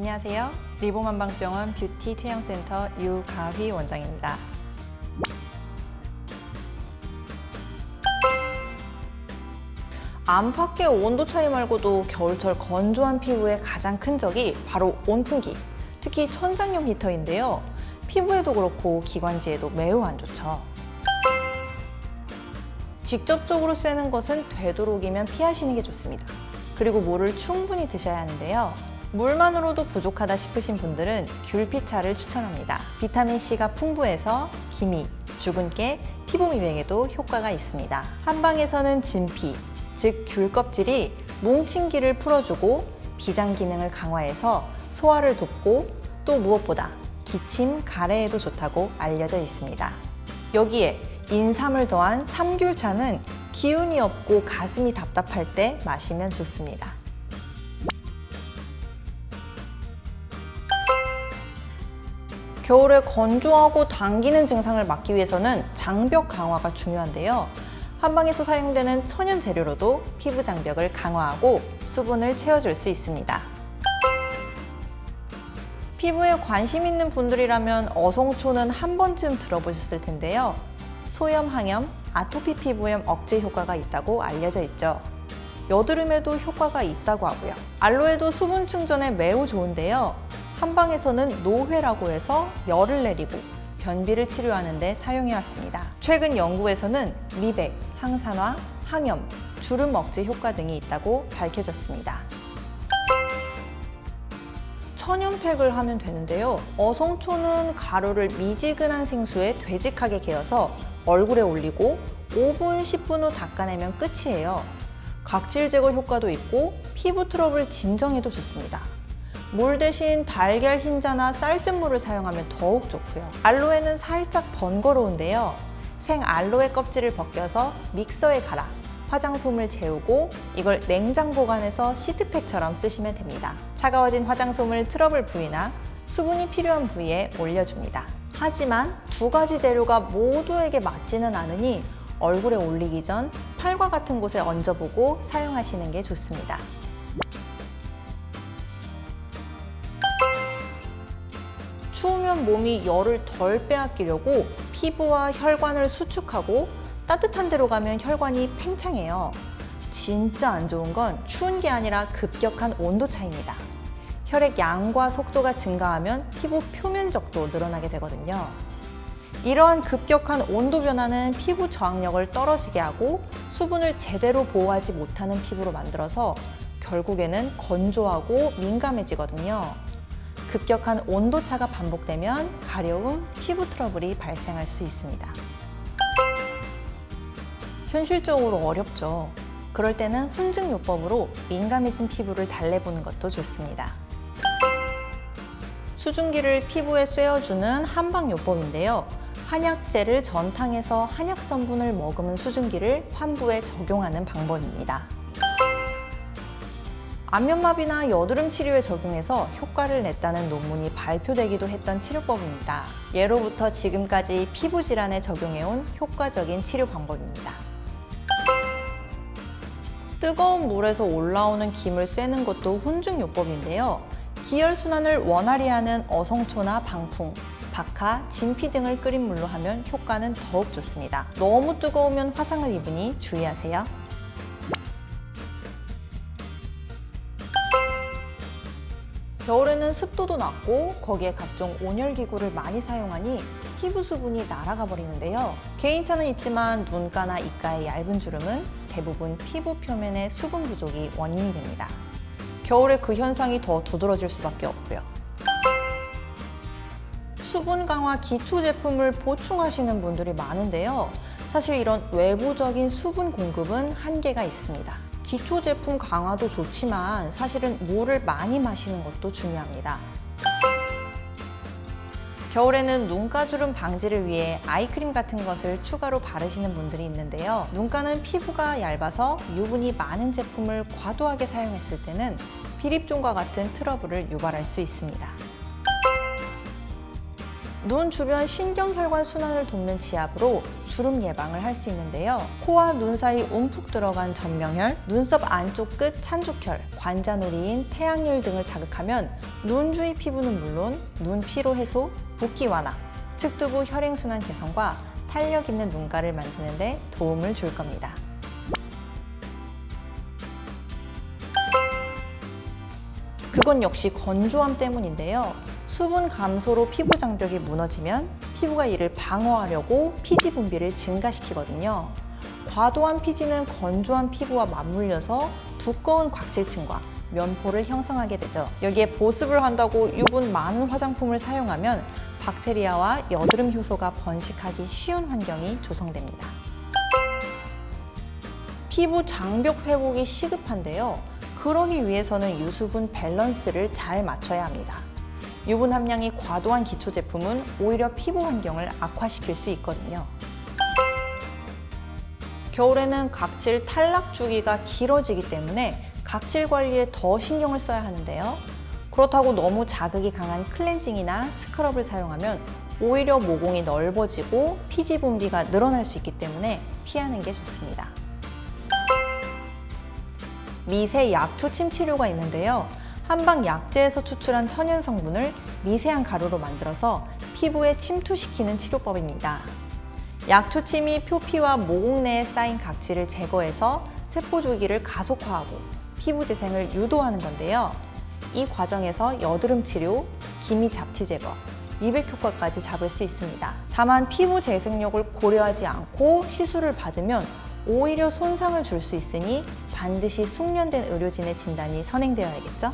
안녕하세요. 리봄한방병원 뷰티 체형센터 유가휘 원장입니다. 안팎의 온도 차이 말고도 겨울철 건조한 피부의 가장 큰 적이 바로 온풍기, 특히 천장용 히터인데요. 피부에도 그렇고 기관지에도 매우 안 좋죠. 직접적으로 쐬는 것은 되도록이면 피하시는 게 좋습니다. 그리고 물을 충분히 드셔야 하는데요. 물만으로도 부족하다 싶으신 분들은 귤피차를 추천합니다. 비타민C가 풍부해서 기미, 주근깨, 피부 미백에도 효과가 있습니다. 한방에서는 진피, 즉 귤 껍질이 뭉친 기를 풀어주고 비장 기능을 강화해서 소화를 돕고 또 무엇보다 기침, 가래에도 좋다고 알려져 있습니다. 여기에 인삼을 더한 삼귤차는 기운이 없고 가슴이 답답할 때 마시면 좋습니다. 겨울에 건조하고 당기는 증상을 막기 위해서는 장벽 강화가 중요한데요. 한방에서 사용되는 천연 재료로도 피부 장벽을 강화하고 수분을 채워줄 수 있습니다. 피부에 관심 있는 분들이라면 어성초는 한 번쯤 들어보셨을 텐데요. 소염, 항염, 아토피 피부염 억제 효과가 있다고 알려져 있죠. 여드름에도 효과가 있다고 하고요. 알로에도 수분 충전에 매우 좋은데요. 한방에서는 노회라고 해서 열을 내리고 변비를 치료하는 데 사용해왔습니다. 최근 연구에서는 미백, 항산화, 항염, 주름 억제 효과 등이 있다고 밝혀졌습니다. 천연팩을 하면 되는데요. 어성초는 가루를 미지근한 생수에 되직하게 개어서 얼굴에 올리고 5분, 10분 후 닦아내면 끝이에요. 각질 제거 효과도 있고 피부 트러블 진정에도 좋습니다. 물 대신 달걀 흰자나 쌀뜨물을 사용하면 더욱 좋고요. 알로에는 살짝 번거로운데요. 생 알로에 껍질을 벗겨서 믹서에 갈아 화장솜을 재우고 이걸 냉장 보관해서 시트팩처럼 쓰시면 됩니다. 차가워진 화장솜을 트러블 부위나 수분이 필요한 부위에 올려줍니다. 하지만 두 가지 재료가 모두에게 맞지는 않으니 얼굴에 올리기 전 팔과 같은 곳에 얹어보고 사용하시는 게 좋습니다. 추우면 몸이 열을 덜 빼앗기려고 피부와 혈관을 수축하고 따뜻한 데로 가면 혈관이 팽창해요. 진짜 안 좋은 건 추운 게 아니라 급격한 온도 차이입니다. 혈액 양과 속도가 증가하면 피부 표면적도 늘어나게 되거든요. 이러한 급격한 온도 변화는 피부 저항력을 떨어지게 하고 수분을 제대로 보호하지 못하는 피부로 만들어서 결국에는 건조하고 민감해지거든요. 급격한 온도차가 반복되면 가려움, 피부 트러블이 발생할 수 있습니다. 현실적으로 어렵죠. 그럴 때는 훈증요법으로 민감해진 피부를 달래보는 것도 좋습니다. 수증기를 피부에 쐬어주는 한방요법인데요. 한약재를 전탕해서 한약 성분을 머금은 수증기를 환부에 적용하는 방법입니다. 안면마비나 여드름 치료에 적용해서 효과를 냈다는 논문이 발표되기도 했던 치료법입니다. 예로부터 지금까지 피부 질환에 적용해온 효과적인 치료 방법입니다. 뜨거운 물에서 올라오는 김을 쐬는 것도 훈증요법인데요. 기혈순환을 원활히 하는 어성초나 방풍, 박하, 진피 등을 끓인 물로 하면 효과는 더욱 좋습니다. 너무 뜨거우면 화상을 입으니 주의하세요. 겨울에는 습도도 낮고 거기에 각종 온열기구를 많이 사용하니 피부 수분이 날아가 버리는데요. 개인차는 있지만 눈가나 입가의 얇은 주름은 대부분 피부 표면의 수분 부족이 원인이 됩니다. 겨울에 그 현상이 더 두드러질 수밖에 없고요. 수분 강화 기초 제품을 보충하시는 분들이 많은데요. 사실 이런 외부적인 수분 공급은 한계가 있습니다. 기초 제품 강화도 좋지만 사실은 물을 많이 마시는 것도 중요합니다. 겨울에는 눈가주름 방지를 위해 아이크림 같은 것을 추가로 바르시는 분들이 있는데요. 눈가는 피부가 얇아서 유분이 많은 제품을 과도하게 사용했을 때는 비립종과 같은 트러블을 유발할 수 있습니다. 눈 주변 신경혈관 순환을 돕는 지압으로 주름 예방을 할 수 있는데요. 코와 눈 사이 움푹 들어간 전명혈, 눈썹 안쪽 끝 찬죽혈, 관자놀이인 태양열 등을 자극하면 눈 주위 피부는 물론 눈 피로 해소, 붓기 완화, 측두부 혈행순환 개선과 탄력 있는 눈가를 만드는 데 도움을 줄 겁니다. 그건 역시 건조함 때문인데요. 수분 감소로 피부 장벽이 무너지면 피부가 이를 방어하려고 피지 분비를 증가시키거든요. 과도한 피지는 건조한 피부와 맞물려서 두꺼운 각질층과 면포를 형성하게 되죠. 여기에 보습을 한다고 유분 많은 화장품을 사용하면 박테리아와 여드름 효소가 번식하기 쉬운 환경이 조성됩니다. 피부 장벽 회복이 시급한데요. 그러기 위해서는 유수분 밸런스를 잘 맞춰야 합니다. 유분 함량이 과도한 기초 제품은 오히려 피부 환경을 악화시킬 수 있거든요. 겨울에는 각질 탈락 주기가 길어지기 때문에 각질 관리에 더 신경을 써야 하는데요. 그렇다고 너무 자극이 강한 클렌징이나 스크럽을 사용하면 오히려 모공이 넓어지고 피지 분비가 늘어날 수 있기 때문에 피하는 게 좋습니다. 미세 약초침 치료가 있는데요. 한방 약재에서 추출한 천연 성분을 미세한 가루로 만들어서 피부에 침투시키는 치료법입니다. 약초침이 표피와 모공 내에 쌓인 각질을 제거해서 세포 주기를 가속화하고 피부 재생을 유도하는 건데요. 이 과정에서 여드름 치료, 기미 잡티 제거, 미백 효과까지 잡을 수 있습니다. 다만 피부 재생력을 고려하지 않고 시술을 받으면 오히려 손상을 줄 수 있으니 반드시 숙련된 의료진의 진단이 선행되어야겠죠?